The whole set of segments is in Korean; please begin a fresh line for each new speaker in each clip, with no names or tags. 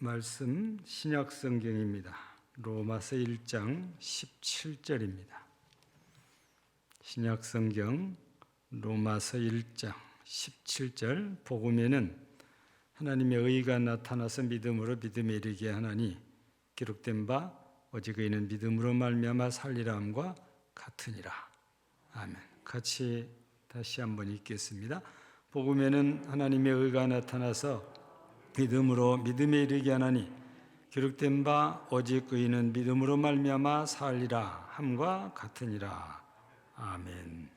말씀 신약 성경입니다. 로마서 1장 17절입니다. 신약 성경 로마서 1장 17절 복음에는 하나님의 의가 나타나서 믿음으로 믿음에 이르게 하나니 기록된 바 오직 의인은 믿음으로 말미암아 살리라 함과 같으니라. 아멘. 같이 다시 한번 읽겠습니다. 복음에는 하나님의 의가 나타나서 믿음으로 믿음에 이르게 하나니 기록된 바 오직 의인은 믿음으로 말미암아 살리라 함과 같으니라. 아멘.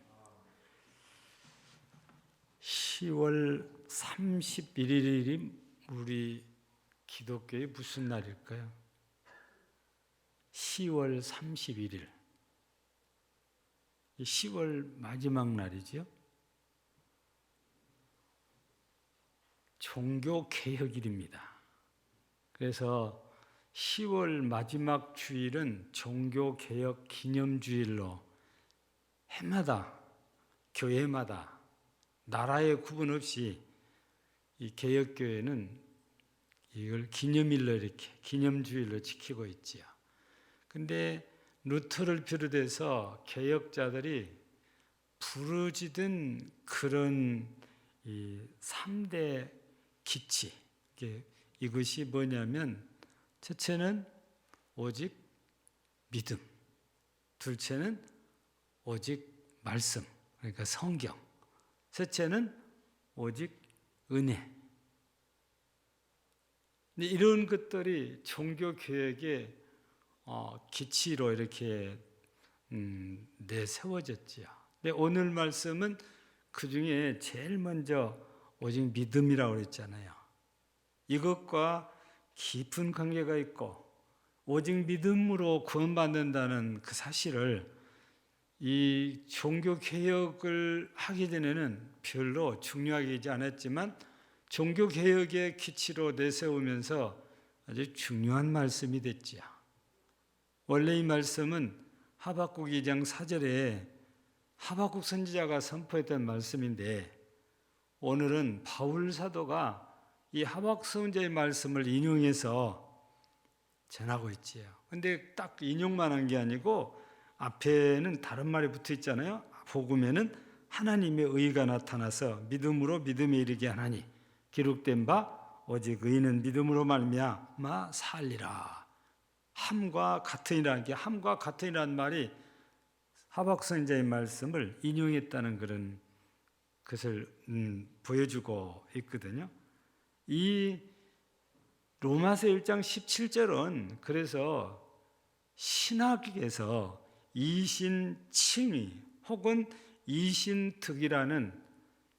10월 31일이 우리 기독교의 무슨 날일까요? 10월 31일. 10월 마지막 날이죠. 종교개혁일입니다. 그래서 10월 마지막 주일은 종교개혁 기념주일로 해마다 교회마다 나라의 구분 없이 이 개혁교회는 이걸 기념일로 이렇게 기념주일로 지키고 있지요. 근데 루터를 비롯해서 개혁자들이 부르짖은 그런 이 3대 기치, 이것이 뭐냐면 첫째는 오직 믿음, 둘째는 오직 말씀, 그러니까 성경, 셋째는 오직 은혜. 이런 것들이 종교개혁의 기치로 이렇게 내세워졌지요. 근데 오늘 말씀은 그 중에 제일 먼저 오직 믿음이라고 그랬잖아요. 이것과 깊은 관계가 있고 오직 믿음으로 구원받는다는 그 사실을 이 종교개혁을 하기 전에는 별로 중요하게 하지 않았지만 종교개혁의 기치로 내세우면서 아주 중요한 말씀이 됐지요. 원래 이 말씀은 하박국 2장 4절에 하박국 선지자가 선포했던 말씀인데 오늘은 바울 사도가 이 하박국 선지자의 말씀을 인용해서 전하고 있지요. 근데 딱 인용만 한 게 아니고 앞에는 다른 말이 붙어 있잖아요. 복음에는 하나님의 의가 나타나서 믿음으로 믿음에 이르게 하나니 기록된 바 오직 의인은 믿음으로 말미암아 살리라. 함과 같으니라는 게 함과 같으니라는 말이 하박국 선지자의 말씀을 인용했다는 그런 것을 보여주고 있거든요. 이 로마서 1장 17절은 그래서 신학에서 이신칭의 혹은 이신특이라는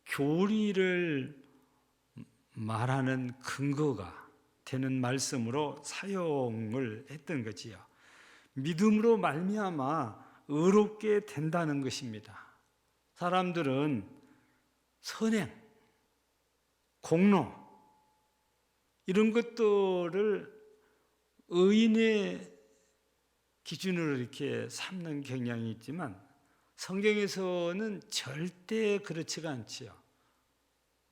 교리를 말하는 근거가 되는 말씀으로 사용을 했던 거지요. 믿음으로 말미암아 의롭게 된다는 것입니다. 사람들은 선행, 공로 이런 것들을 의인의 기준으로 이렇게 삼는 경향이 있지만 성경에서는 절대 그렇지가 않지요.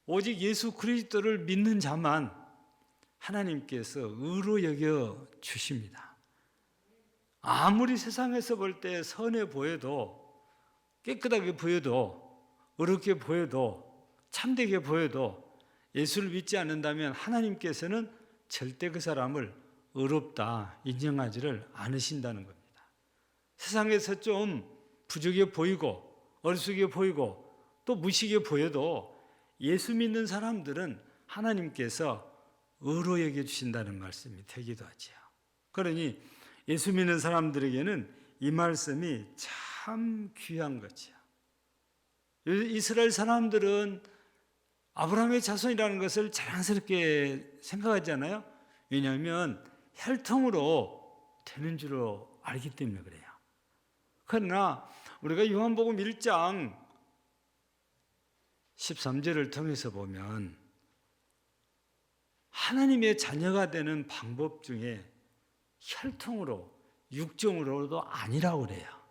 오직 예수 그리스도를 믿는 자만 하나님께서 의로 여겨 주십니다. 아무리 세상에서 볼 때 선해 보여도 깨끗하게 보여도 어렵게 보여도 참되게 보여도 예수를 믿지 않는다면 하나님께서는 절대 그 사람을 의롭다 인정하지를 않으신다는 겁니다. 세상에서 좀 부족해 보이고 어리석게 보이고 또 무식해 보여도 예수 믿는 사람들은 하나님께서 의로 여겨주신다는 말씀이 되기도 하죠. 그러니 예수 믿는 사람들에게는 이 말씀이 참 귀한 거죠. 이스라엘 사람들은 아브라함의 자손이라는 것을 자랑스럽게 생각하잖아요. 왜냐하면 혈통으로 되는 줄로 알기 때문에 그래요. 그러나 우리가 요한복음 1장 13절을 통해서 보면 하나님의 자녀가 되는 방법 중에 혈통으로 육정으로도 아니라고 그래요.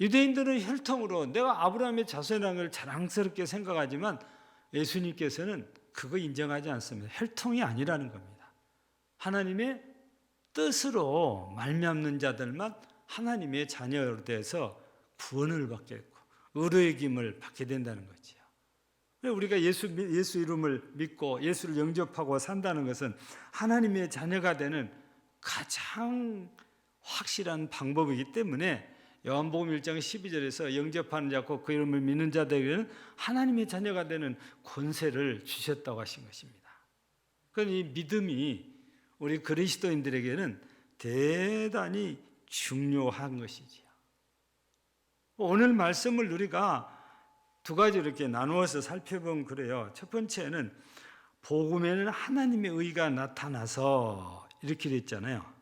유대인들은 혈통으로 내가 아브라함의 자손이라는 걸 자랑스럽게 생각하지만 예수님께서는 그거 인정하지 않습니다. 혈통이 아니라는 겁니다. 하나님의 뜻으로 말미암는 자들만 하나님의 자녀로 돼서 구원을 받겠고 의로의 김을 받게 된다는 거지요. 우리가 예수 이름을 믿고 예수를 영접하고 산다는 것은 하나님의 자녀가 되는 가장 확실한 방법이기 때문에 요한복음 1장 12절에서 영접하는 자고 그 이름을 믿는 자들에게는 하나님의 자녀가 되는 권세를 주셨다고 하신 것입니다. 그러니 이 믿음이 우리 그리스도인들에게는 대단히 중요한 것이지요. 오늘 말씀을 우리가 두 가지로 이렇게 나누어서 살펴보면 그래요. 첫 번째는 복음에는 하나님의 의가 나타나서 이렇게 됐잖아요.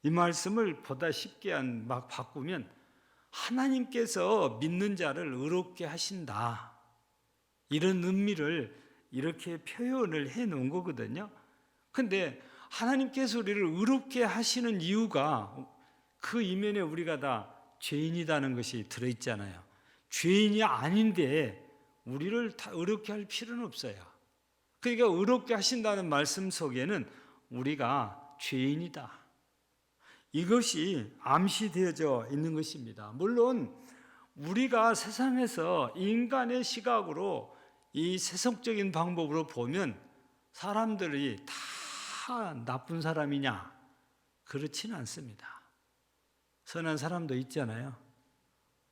이 말씀을 보다 쉽게 막 바꾸면 하나님께서 믿는 자를 의롭게 하신다. 이런 의미를 이렇게 표현을 해 놓은 거거든요. 근데 하나님께서 우리를 의롭게 하시는 이유가 그 이면에 우리가 다 죄인이라는 것이 들어있잖아요. 죄인이 아닌데 우리를 다 의롭게 할 필요는 없어요. 그러니까 의롭게 하신다는 말씀 속에는 우리가 죄인이다. 이것이 암시되어져 있는 것입니다. 물론 우리가 세상에서 인간의 시각으로 이 세속적인 방법으로 보면 사람들이 다 나쁜 사람이냐? 그렇지는 않습니다. 선한 사람도 있잖아요.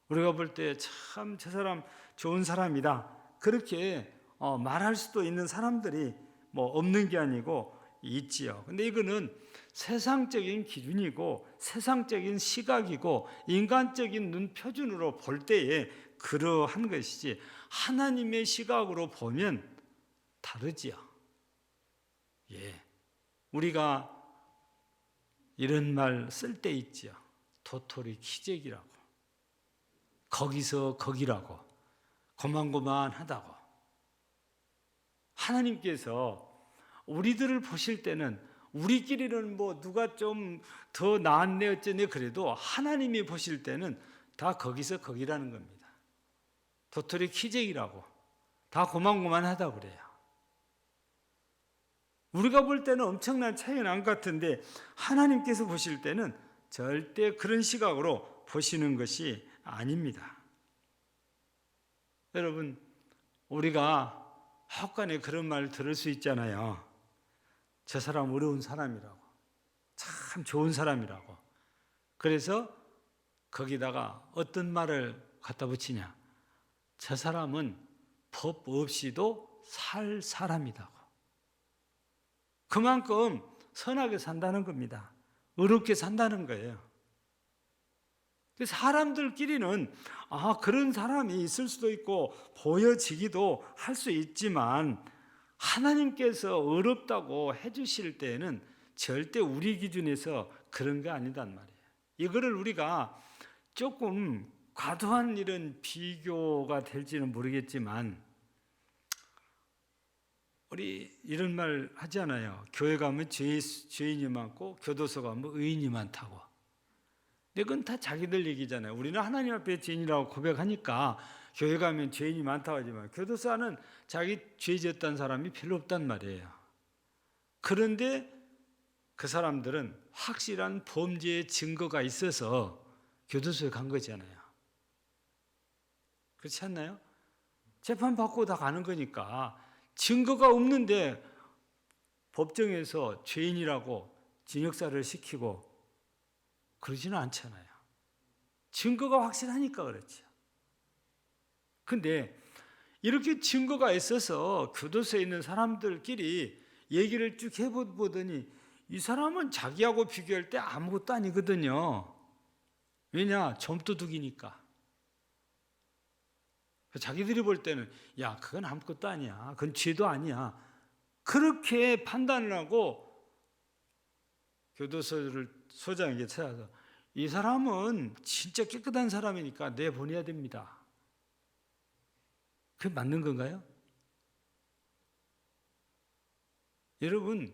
우리가 볼 때 참 저 사람 좋은 사람이다. 그렇게 말할 수도 있는 사람들이 뭐 없는 게 아니고 있지요. 근데 이거는 세상적인 기준이고 세상적인 시각이고 인간적인 눈 표준으로 볼 때에 그러한 것이지 하나님의 시각으로 보면 다르지요. 예. 우리가 이런 말 쓸 때 있지요. 도토리 키재기라고. 거기서 거기라고. 고만고만하다고. 하나님께서 우리들을 보실 때는 우리끼리는 뭐 누가 좀 더 나았네 어쩌네 그래도 하나님이 보실 때는 다 거기서 거기라는 겁니다. 도토리 키재기라고. 다 고만고만하다고 그래요. 우리가 볼 때는 엄청난 차이는 안 같은데 하나님께서 보실 때는 절대 그런 시각으로 보시는 것이 아닙니다. 여러분, 우리가 혹간에 그런 말 들을 수 있잖아요. 저 사람 어려운 사람이라고. 참 좋은 사람이라고. 그래서 거기다가 어떤 말을 갖다 붙이냐. 저 사람은 법 없이도 살 사람이라고. 그만큼 선하게 산다는 겁니다. 의롭게 산다는 거예요. 사람들끼리는 그런 사람이 있을 수도 있고 보여지기도 할 수 있지만 하나님께서 의롭다고 해주실 때에는 절대 우리 기준에서 그런 게 아니단 말이에요. 이거를 우리가 조금 과도한 이런 비교가 될지는 모르겠지만 우리 이런 말 하잖아요. 교회 가면 죄인이 많고 교도소 가면 의인이 많다고. 근데 그건 다 자기들 얘기잖아요. 우리는 하나님 앞에 죄인이라고 고백하니까 교회 가면 죄인이 많다고 하지만 교도소 안은 자기 죄 지었다는 사람이 별로 없단 말이에요. 그런데 그 사람들은 확실한 범죄의 증거가 있어서 교도소에 간 거잖아요. 그렇지 않나요? 재판받고 다 가는 거니까 증거가 없는데 법정에서 죄인이라고 징역사를 시키고 그러지는 않잖아요. 증거가 확실하니까 그렇죠. 근데 이렇게 증거가 있어서 교도소에 있는 사람들끼리 얘기를 쭉 해보더니 이 사람은 자기하고 비교할 때 아무것도 아니거든요. 왜냐? 점도둑이니까. 자기들이 볼 때는 야 그건 아무것도 아니야. 그건 죄도 아니야. 그렇게 판단을 하고 교도소를 소장에게 찾아서 이 사람은 진짜 깨끗한 사람이니까 내보내야 됩니다. 그게 맞는 건가요? 여러분,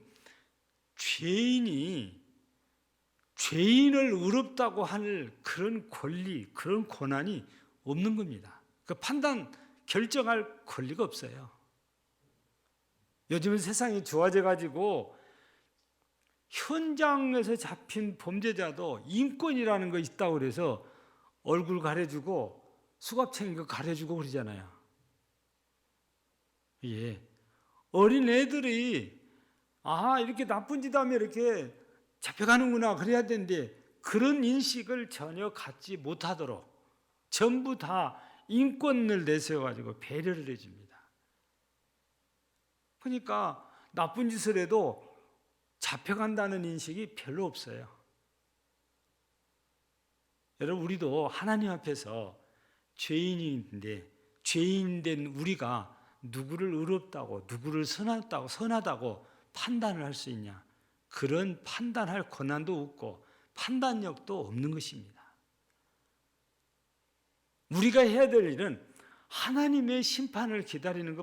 죄인이 죄인을 의롭다고 할 그런 권리, 그런 권한이 없는 겁니다. 그 판단, 결정할 권리가 없어요. 요즘은 세상이 좋아져 가지고 현장에서 잡힌 범죄자도 인권이라는 거 있다고 그래서 얼굴 가려주고 수갑 챙긴 거 가려주고 그러잖아요. 예. 어린 애들이 이렇게 나쁜 짓 하면 이렇게 잡혀가는구나 그래야 되는데 그런 인식을 전혀 갖지 못하도록 전부 다 인권을 내세워가지고 배려를 해줍니다. 그러니까 나쁜 짓을 해도 잡혀간다는 인식이 별로 없어요. 여러분, 우리도 하나님 앞에서 죄인인데 죄인된 우리가 누구를 의롭다고 누구를 선하다고 판단을 할 수 있냐? 그런 판단할 권한도 없고 판단력도 없는 것입니다. 우리가 해야 될 일은 하나님의 심판을 기다리는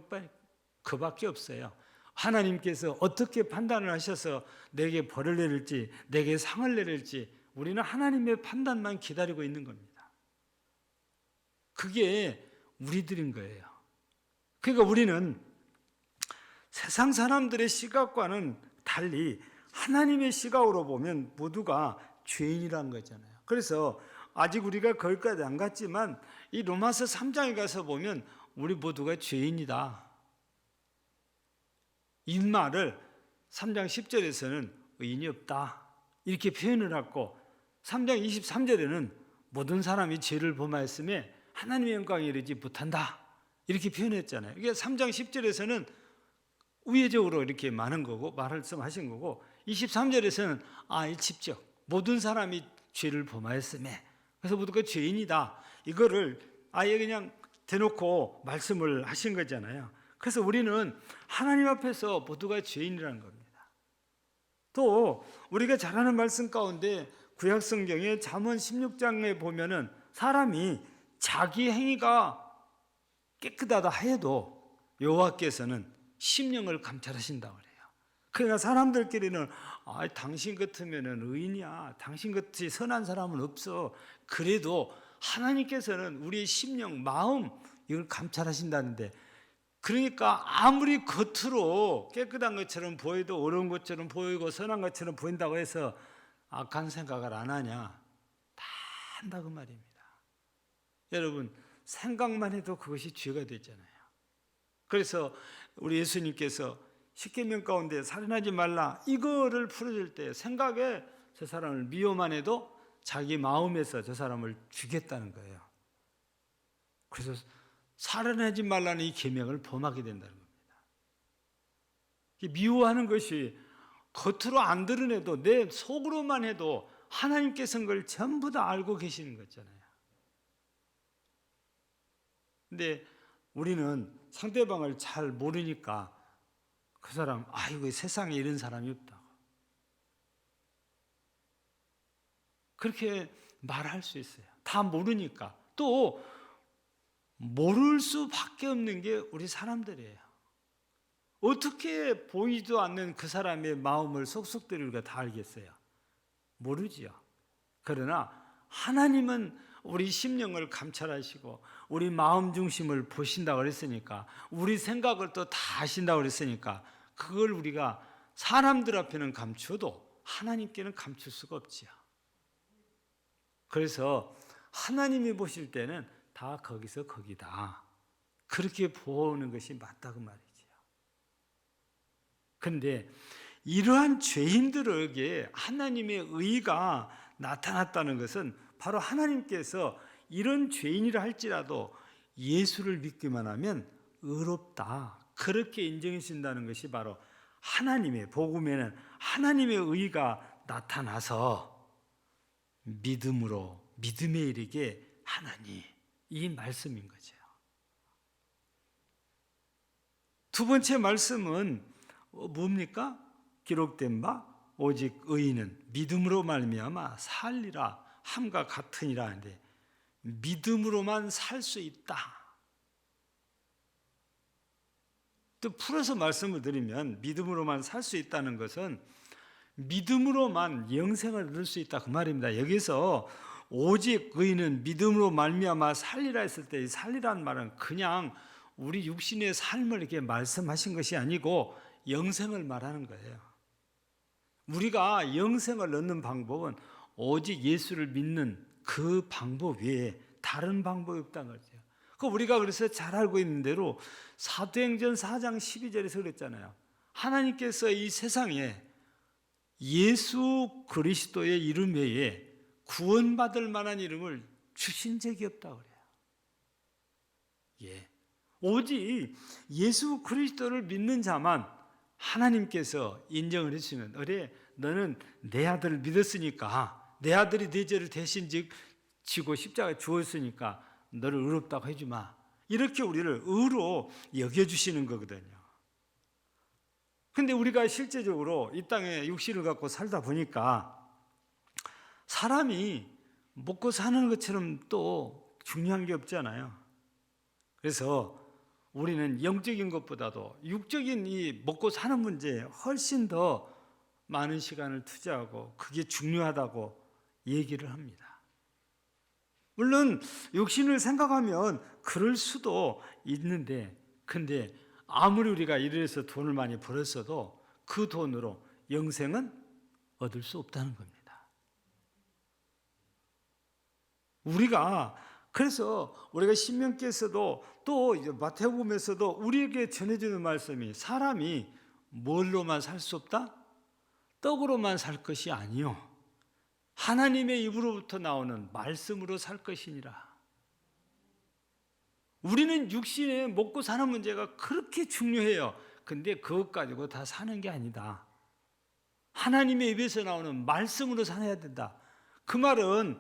그밖에 없어요. 하나님께서 어떻게 판단을 하셔서 내게 벌을 내릴지 내게 상을 내릴지 우리는 하나님의 판단만 기다리고 있는 겁니다. 그게 우리들인 거예요. 그러니까 우리는 세상 사람들의 시각과는 달리 하나님의 시각으로 보면 모두가 죄인이라는 거잖아요. 그래서 아직 우리가 거기까지 안 갔지만 이 로마서 3장에 가서 보면 우리 모두가 죄인이다. 이 말을 3장 10절에서는 의인이 없다 이렇게 표현을 하고 3장 23절에는 모든 사람이 죄를 범하였음에 하나님의 영광에 이르지 못한다 이렇게 표현했잖아요. 이게 3장 10절에서는 우회적으로 이렇게 많은 거고 말씀하신 거고 23절에서는 일집적 모든 사람이 죄를 범하였음에 그래서 모두가 죄인이다 이거를 아예 그냥 대놓고 말씀을 하신 거잖아요. 그래서 우리는 하나님 앞에서 모두가 죄인이라는 겁니다. 또 우리가 잘 아는 말씀 가운데 구약성경의 잠언 16장에 보면은 사람이 자기 행위가 깨끗하다 해도 여호와께서는 심령을 감찰하신다고 그래요. 그러니까 사람들끼리는 당신 같으면은 의인이야. 당신 같이 선한 사람은 없어. 그래도 하나님께서는 우리의 심령, 마음 이걸 감찰하신다는데 그러니까 아무리 겉으로 깨끗한 것처럼 보여도 어려운 것처럼 보이고 선한 것처럼 보인다고 해서 악한 생각을 안 하냐? 다 한다고 말입니다. 여러분 생각만 해도 그것이 죄가 되잖아요. 그래서 우리 예수님께서 십계명 가운데 살인하지 말라 이거를 풀어줄 때 생각에 저 사람을 미워만 해도 자기 마음에서 저 사람을 죽였다는 거예요. 그래서 살인하지 말라는 이 계명을 범하게 된다는 겁니다. 미워하는 것이 겉으로 안 드러내도 내 속으로만 해도 하나님께서는 그걸 전부 다 알고 계시는 거잖아요. 근데 우리는 상대방을 잘 모르니까 그 사람 이거 세상에 이런 사람이 없다고 그렇게 말할 수 있어요. 다 모르니까. 또 모를 수밖에 없는 게 우리 사람들이에요. 어떻게 보이지도 않는 그 사람의 마음을 속속들이 우리가 다 알겠어요? 모르지요. 그러나 하나님은 우리 심령을 감찰하시고 우리 마음 중심을 보신다고 그랬으니까 우리 생각을 또 다 아신다고 그랬으니까 그걸 우리가 사람들 앞에는 감추어도 하나님께는 감출 수가 없지요. 그래서 하나님이 보실 때는 다 거기서 거기다 그렇게 보는 것이 맞다고 말이지요. 그런데 이러한 죄인들에게 하나님의 의가 나타났다는 것은 바로 하나님께서 이런 죄인이라 할지라도 예수를 믿기만 하면 의롭다 그렇게 인정해 주신다는 것이 바로 하나님의 복음에는 하나님의 의가 나타나서 믿음에 이르게 하나니 이 말씀인 거죠. 두 번째 말씀은 뭡니까? 기록된 바 오직 의인은 믿음으로 말미암아 살리라 함과 같으니라 하는데 믿음으로만 살 수 있다. 또 풀어서 말씀을 드리면 믿음으로만 살 수 있다는 것은 믿음으로만 영생을 얻을 수 있다 그 말입니다. 여기서 오직 의인은 믿음으로 말미암아 살리라 했을 때 살리라는 말은 그냥 우리 육신의 삶을 이렇게 말씀하신 것이 아니고 영생을 말하는 거예요. 우리가 영생을 얻는 방법은 오직 예수를 믿는 그 방법 외에 다른 방법이 없다는 거죠. 우리가 그래서 잘 알고 있는 대로 사도행전 4장 12절에서 그랬잖아요. 하나님께서 이 세상에 예수 그리스도의 이름 외에 구원받을 만한 이름을 주신 적이 없다고 그래요. 예. 오직 예수 그리스도를 믿는 자만 하나님께서 인정을 해주시면, 그래 너는 내 아들을 믿었으니까, 내 아들이 내 죄를 대신 지고 십자가에 죽었으니까 너를 의롭다고 해주마, 이렇게 우리를 의로 여겨주시는 거거든요. 근데 우리가 실제적으로 이 땅에 육신을 갖고 살다 보니까 사람이 먹고 사는 것처럼 또 중요한 게 없잖아요. 그래서 우리는 영적인 것보다도 육적인 이 먹고 사는 문제에 훨씬 더 많은 시간을 투자하고 그게 중요하다고 얘기를 합니다. 물론 육신을 생각하면 그럴 수도 있는데, 근데 아무리 우리가 이래서 돈을 많이 벌었어도 그 돈으로 영생은 얻을 수 없다는 겁니다. 그래서 우리가 신명기에서도 또 마태복음에서도 우리에게 전해주는 말씀이, 사람이 뭘로만 살 수 없다? 떡으로만 살 것이 아니요, 하나님의 입으로부터 나오는 말씀으로 살 것이니라. 우리는 육신에 먹고 사는 문제가 그렇게 중요해요. 근데 그것 가지고 다 사는 게 아니다. 하나님의 입에서 나오는 말씀으로 살아야 된다. 그 말은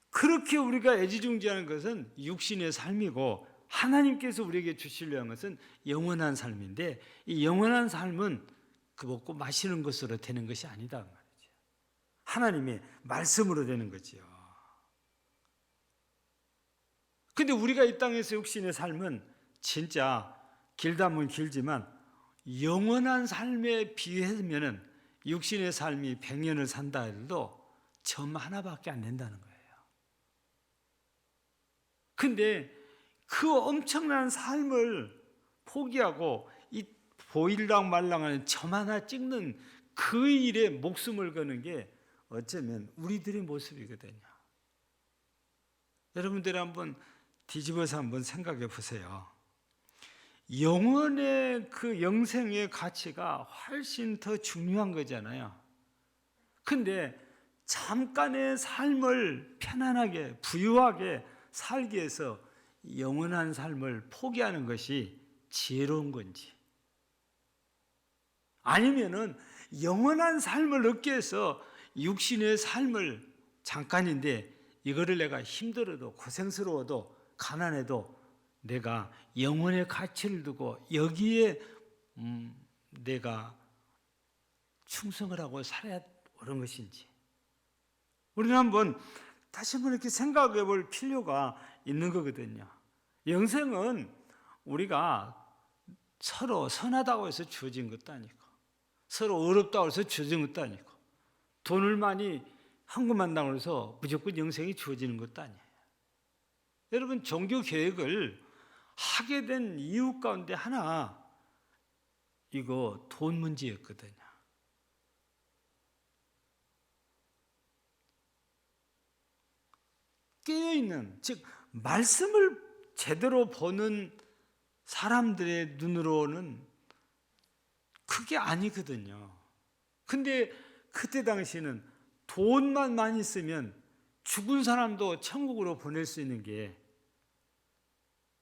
그렇게 우리가 애지중지하는 것은 육신의 삶이고, 하나님께서 우리에게 주시려 한 것은 영원한 삶인데, 이 영원한 삶은 그 먹고 마시는 것으로 되는 것이 아니다 말이죠. 하나님의 말씀으로 되는 거지요. 근데 우리가 이 땅에서 육신의 삶은 진짜 길다면 길지만 영원한 삶에 비하면은 육신의 삶이 100년을 산다 해도 점 하나밖에 안 된다는 거예요. 근데 그 엄청난 삶을 포기하고 이 보일랑 말랑하는 점 하나 찍는 그 일에 목숨을 거는 게 어쩌면 우리들의 모습이거든요. 여러분들이 한번 뒤집어서 한번 생각해 보세요. 영혼의 그 영생의 가치가 훨씬 더 중요한 거잖아요. 근데 잠깐의 삶을 편안하게 부유하게 살기 위해서 영원한 삶을 포기하는 것이 지혜로운 건지, 아니면은 영원한 삶을 얻기 위해서 육신의 삶을 잠깐인데 이거를 내가 힘들어도 고생스러워도 가난해도 내가 영혼의 가치를 두고 여기에 내가 충성을 하고 살아야 옳은 것인지, 우리는 다시 한번 이렇게 생각해 볼 필요가 있는 거거든요. 영생은 우리가 서로 선하다고 해서 주어진 것도 아니고, 서로 어렵다고 해서 주어진 것도 아니고, 돈을 많이 헌금한다고 해서 무조건 영생이 주어지는 것도 아니에요. 여러분, 종교 개혁을 하게 된 이유 가운데 하나, 이거 돈 문제였거든요. 깨어있는, 즉 말씀을 제대로 보는 사람들의 눈으로는 그게 아니거든요. 근데 그때 당시에는 돈만 많이 쓰면 죽은 사람도 천국으로 보낼 수 있는 게,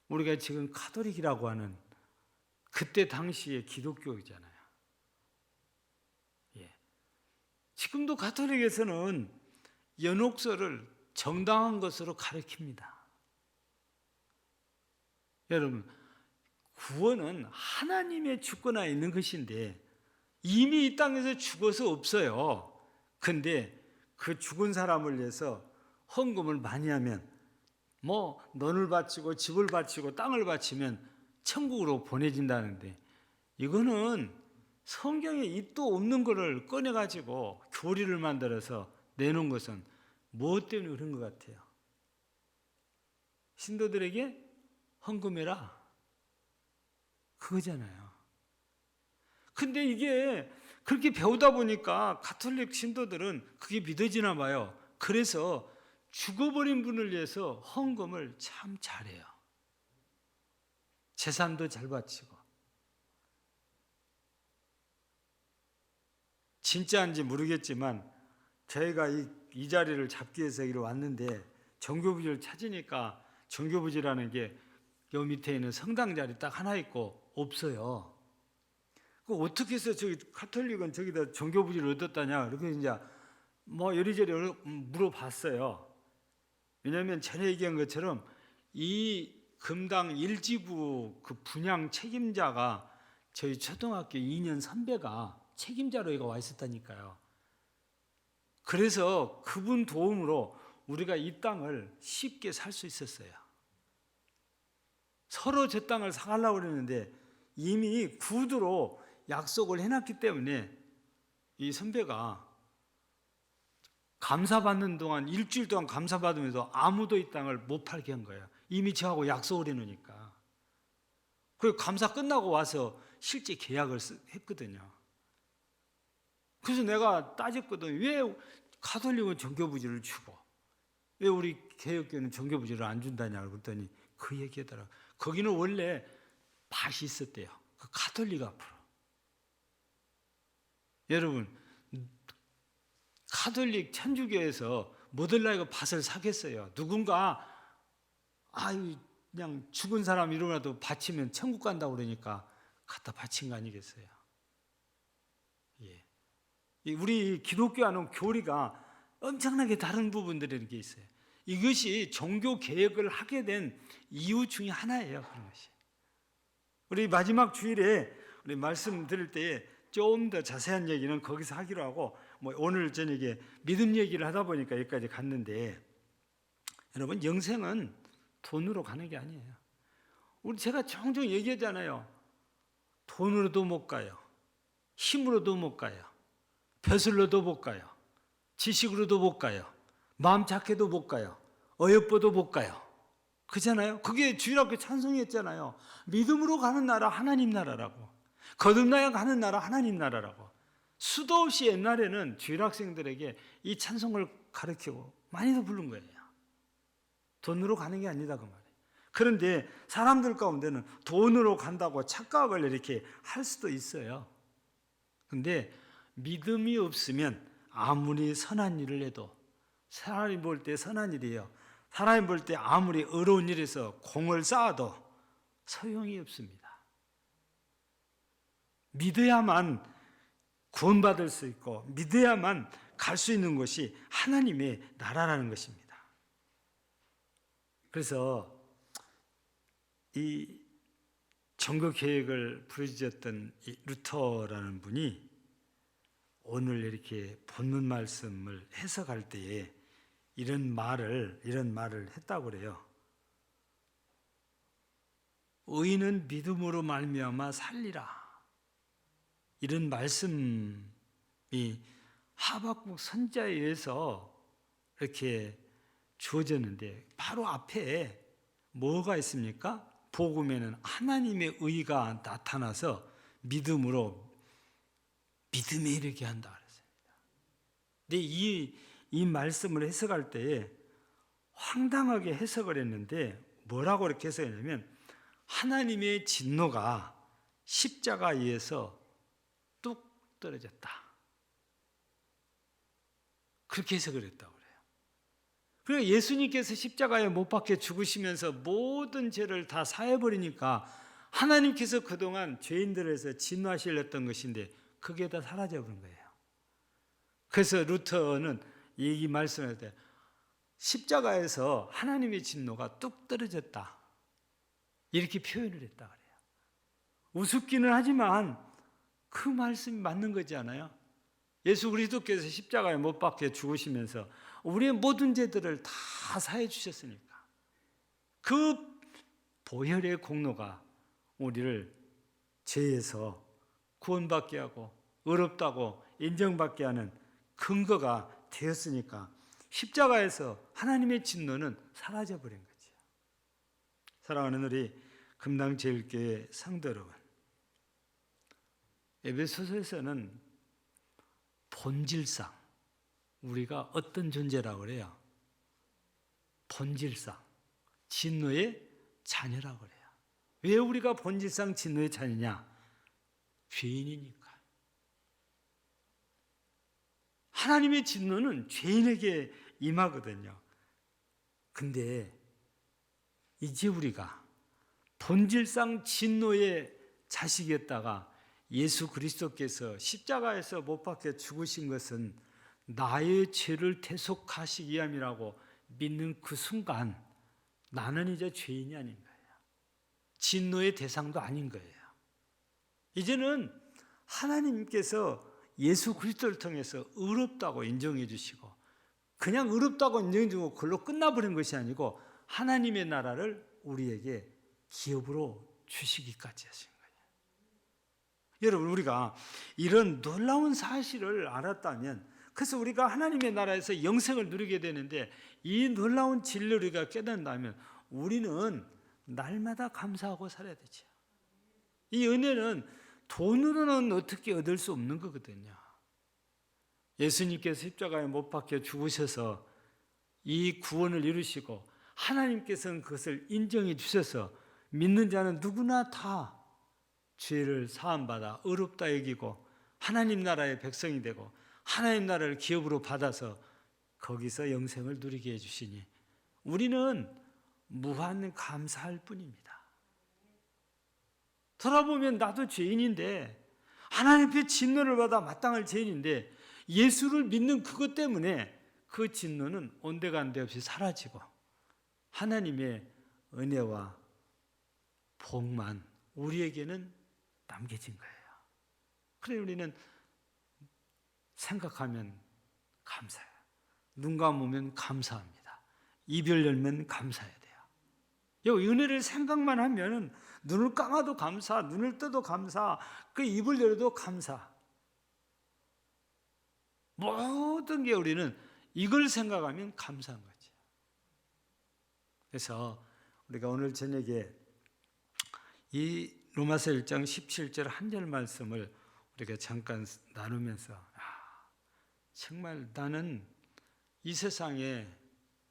우리가 지금 카톨릭이라고 하는 그때 당시의 기독교이잖아요. 예. 지금도 가톨릭에서는 연옥설을 정당한 것으로 가르칩니다. 여러분, 구원은 하나님의 주권하에 있는 것인데 이미 이 땅에서 죽어서 없어요. 근데 그 죽은 사람을 위해서 헌금을 많이 하면, 논을 바치고 집을 바치고 땅을 바치면 천국으로 보내진다는데, 이거는 성경에 입도 없는 거를 꺼내가지고 교리를 만들어서 내놓은 것은 무엇 때문에 그런 것 같아요? 신도들에게 헌금해라, 그거잖아요. 근데 이게 그렇게 배우다 보니까 가톨릭 신도들은 그게 믿어지나 봐요. 그래서 죽어버린 분을 위해서 헌금을 참 잘해요. 재산도 잘 바치고. 진짜인지 모르겠지만 저희가 이 자리를 잡기 위해서 이리 왔는데 정교부지를 찾으니까 정교부지라는 게 요 밑에 있는 성당 자리 딱 하나 있고 없어요. 그 어떻게 해서 저기 가톨릭은 저기다 정교부지를 얻었다냐? 이렇게 이제 뭐 이리저리 물어봤어요. 왜냐하면 전에 얘기한 것처럼 이 금당 1지구 그 분양 책임자가 저희 초등학교 2년 선배가 책임자로 이거 와 있었다니까요. 그래서 그분 도움으로 우리가 이 땅을 쉽게 살 수 있었어요. 서로 저 땅을 사가려고 그랬는데 이미 구두로 약속을 해놨기 때문에 이 선배가 감사받는 동안 일주일 동안 감사받으면서 아무도 이 땅을 못 팔게 한 거예요. 이미 저하고 약속을 해놓으니까. 그리고 감사 끝나고 와서 실제 계약을 했거든요. 그래서 내가 따졌거든. 왜 가톨릭은 정교부지를 주고 왜 우리 개혁교회는 정교부지를 안 준다냐고 그랬더니 그 얘기하더라고. 거기는 원래 밭이 있었대요. 그 가톨릭 앞으로. 여러분 가톨릭 천주교에서 모델라이가 밭을 사겠어요. 누군가 그냥 죽은 사람 이름이라도 바치면 천국 간다고 그러니까 갖다 바친 거 아니겠어요? 예. 우리 기독교와는 교리가 엄청나게 다른 부분들이 이렇게 있어요. 이것이 종교 개혁을 하게 된 이유 중에 하나예요. 그런 것이. 우리 마지막 주일에 우리 말씀 드릴 때에 좀 더 자세한 얘기는 거기서 하기로 하고 뭐 오늘 저녁에 믿음 얘기를 하다 보니까 여기까지 갔는데 여러분 영생은 돈으로 가는 게 아니에요. 제가 종종 얘기하잖아요. 돈으로도 못 가요. 힘으로도 못 가요. 벼슬로도 못 가요. 지식으로도 못 가요. 마음 착해도 못 가요. 어여뻐도 못 가요. 그잖아요. 그게 주일학교 찬송이었잖아요. 믿음으로 가는 나라 하나님 나라라고. 거듭나야 가는 나라 하나님 나라라고. 수도 없이 옛날에는 주일학생들에게 이 찬송을 가르치고 많이도 부른 거예요. 돈으로 가는 게 아니다 그 말이에요. 그런데 사람들 가운데는 돈으로 간다고 착각을 이렇게 할 수도 있어요. 근데 믿음이 없으면 아무리 선한 일을 해도 사람이 볼 때 선한 일이에요. 사람이 볼 때 아무리 어려운 일에서 공을 쌓아도 소용이 없습니다. 믿어야만 구원받을 수 있고 믿어야만 갈 수 있는 것이 하나님의 나라라는 것입니다. 그래서 이 종교 개혁을 부르짖었던 이 루터라는 분이 오늘 이렇게 본문 말씀을 해석할 때에 이런 말을 했다고 그래요. 의인은 믿음으로 말미암아 살리라. 이런 말씀이 하박국 선지자에 의해서 이렇게 주어졌는데 바로 앞에 뭐가 있습니까? 복음에는 하나님의 의가 나타나서 믿음으로 믿음에 이르게 한다 그랬습니다. 근데 이 말씀을 해석할 때에 황당하게 해석을 했는데 뭐라고 이렇게 해석했냐면 하나님의 진노가 십자가에 의해서 뚝 떨어졌다. 그렇게 해석을 했다고 그래요. 그러니까 예수님께서 십자가에 못 박혀 죽으시면서 모든 죄를 다 사해버리니까 하나님께서 그동안 죄인들에서 진노하시려던 것인데 그게 다 사라져버린 거예요. 그래서 루터는 이 말씀할 때 십자가에서 하나님의 진노가 뚝 떨어졌다. 이렇게 표현을 했다 그래요. 우습기는 하지만 그 말씀이 맞는 거지 않아요? 예수 그리스도께서 십자가에 못 박혀 죽으시면서 우리의 모든 죄들을 다 사해 주셨으니까 그 보혈의 공로가 우리를 죄에서 구원받게 하고 의롭다고 인정받게 하는 근거가 되었으니까 십자가에서 하나님의 진노는 사라져버린 거죠. 사랑하는 우리 금당제일교회 성도 여러분, 에베소서에서는 본질상 우리가 어떤 존재라고 그래요? 본질상 진노의 자녀라고 그래요. 왜 우리가 본질상 진노의 자녀냐? 죄인이니까. 하나님의 진노는 죄인에게 임하거든요. 근데 이제 우리가 본질상 진노의 자식이었다가 예수 그리스도께서 십자가에서 못 박혀 죽으신 것은 나의 죄를 대속하시기 위함이라고 믿는 그 순간 나는 이제 죄인이 아닌 거예요. 진노의 대상도 아닌 거예요. 이제는 하나님께서 예수 그리스도를 통해서 의롭다고 인정해 주시고 그냥 의롭다고 인정해 주고 그걸로 끝나버린 것이 아니고 하나님의 나라를 우리에게 기업으로 주시기까지 하신 거예요. 여러분, 우리가 이런 놀라운 사실을 알았다면, 그래서 우리가 하나님의 나라에서 영생을 누리게 되는데 이 놀라운 진리를 우리가 깨닫는다면 우리는 날마다 감사하고 살아야 되죠. 이 은혜는 돈으로는 어떻게 얻을 수 없는 거거든요. 예수님께서 십자가에 못 박혀 죽으셔서 이 구원을 이루시고 하나님께서는 그것을 인정해 주셔서 믿는 자는 누구나 다 죄를 사함받아 의롭다 여기고 하나님 나라의 백성이 되고 하나님 나라를 기업으로 받아서 거기서 영생을 누리게 해주시니 우리는 무한 감사할 뿐입니다. 돌아보면 나도 죄인인데 하나님 앞에 진노를 받아 마땅할 죄인인데 예수를 믿는 그것 때문에 그 진노는 온데간데 없이 사라지고 하나님의 은혜와 복만 우리에게는 남겨진 거예요. 그래 우리는 생각하면 감사해요. 눈 감으면 감사합니다. 입을 열면 감사해야 돼요. 이 은혜를 생각만 하면 눈을 감아도 감사, 눈을 떠도 감사, 그 입을 열어도 감사. 모든 게 우리는 이걸 생각하면 감사한 거죠. 그래서 우리가 오늘 저녁에 이 로마서 1장 17절 한 절 말씀을 우리가 잠깐 나누면서 정말 나는 이 세상에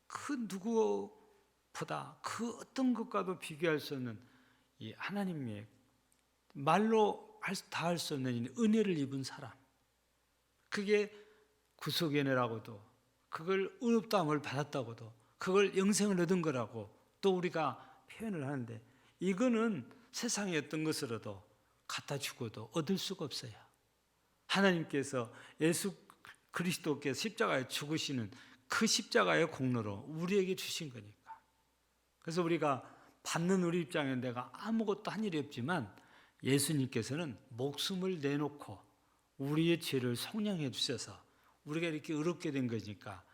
그 누구보다 그 어떤 것과도 비교할 수 없는 이 하나님의 말로 다 할 수 없는 은혜를 입은 사람, 그게 구속의 은혜라고도, 그걸 의롭다함을 받았다고도, 그걸 영생을 얻은 거라고 또 우리가 표현을 하는데 이거는 세상의 어떤 것으로도 갖다 주고도 얻을 수가 없어요. 하나님께서 예수 그리스도께서 십자가에 죽으시는 그 십자가의 공로로 우리에게 주신 거니까. 그래서 우리가 받는 우리 입장에 내가 아무것도 한 일이 없지만 예수님께서는 목숨을 내놓고 우리의 죄를 속량해 주셔서 우리가 이렇게 의롭게 된 거니까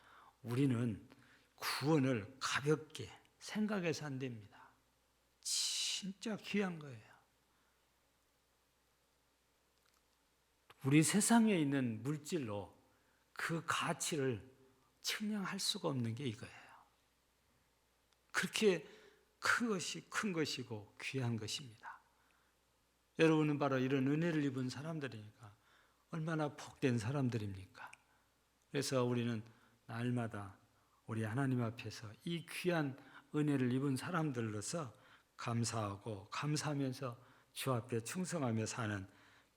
우리는 구원을 가볍게 생각해서 안 됩니다. 진짜 귀한 거예요. 우리 세상에 있는 물질로 그 가치를 측량할 수가 없는 게 이거예요. 그렇게 큰 것이고 귀한 것입니다. 여러분은 바로 이런 은혜를 입은 사람들이니까 얼마나 복된 사람들입니까? 그래서 우리는 날마다 우리 하나님 앞에서 이 귀한 은혜를 입은 사람들로서 감사하고 감사하면서 주 앞에 충성하며 사는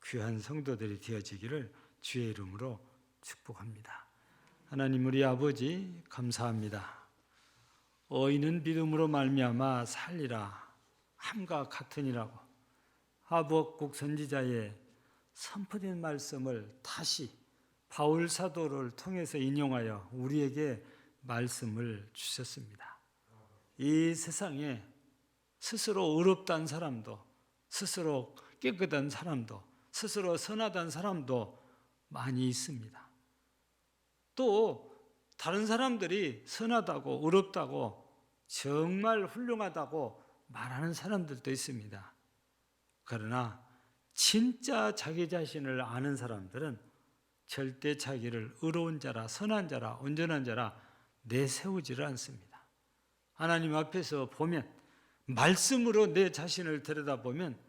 귀한 성도들이 되어지기를 주의 이름으로 축복합니다. 하나님 우리 아버지 감사합니다. 의인은 믿음으로 말미암아 살리라 함과 같으니라고 하박국 선지자의 선포된 말씀을 다시 바울 사도를 통해서 인용하여 우리에게 말씀을 주셨습니다. 이 세상에 스스로 의롭다는 사람도, 스스로 깨끗한 사람도, 스스로 선하다는 사람도 많이 있습니다. 또 다른 사람들이 선하다고 의롭다고 정말 훌륭하다고 말하는 사람들도 있습니다. 그러나 진짜 자기 자신을 아는 사람들은 절대 자기를 의로운 자라, 선한 자라, 온전한 자라 내세우지를 않습니다. 하나님 앞에서 보면, 말씀으로 내 자신을 들여다보면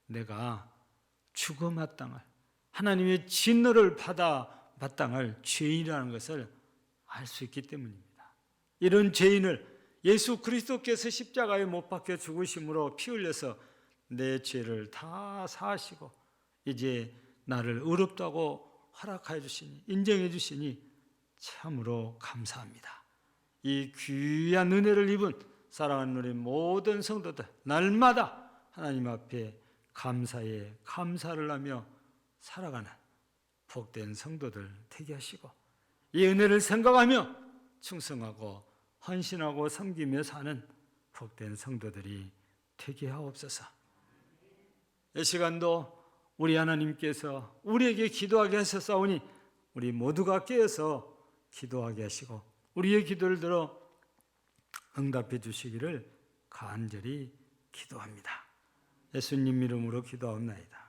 내가 죽어 마땅할, 하나님의 진노를 받아 마땅할 죄인이라는 것을 알 수 있기 때문입니다. 이런 죄인을 예수 그리스도께서 십자가에 못 박혀 죽으심으로 피 흘려서 내 죄를 다 사하시고 이제 나를 의롭다고 허락해 주시니, 인정해 주시니 참으로 감사합니다. 이 귀한 은혜를 입은 사랑하는 우리 모든 성도들, 날마다 하나님 앞에 감사에 감사를 하며 살아가는 복된 성도들 되게 하시고, 이 은혜를 생각하며 충성하고 헌신하고 섬기며 사는 복된 성도들이 되게 하옵소서. 이 시간도 우리 하나님께서 우리에게 기도하게 하셨사오니 우리 모두가 깨어서 기도하게 하시고 우리의 기도를 들어 응답해 주시기를 간절히 기도합니다. 예수님 이름으로 기도하옵나이다.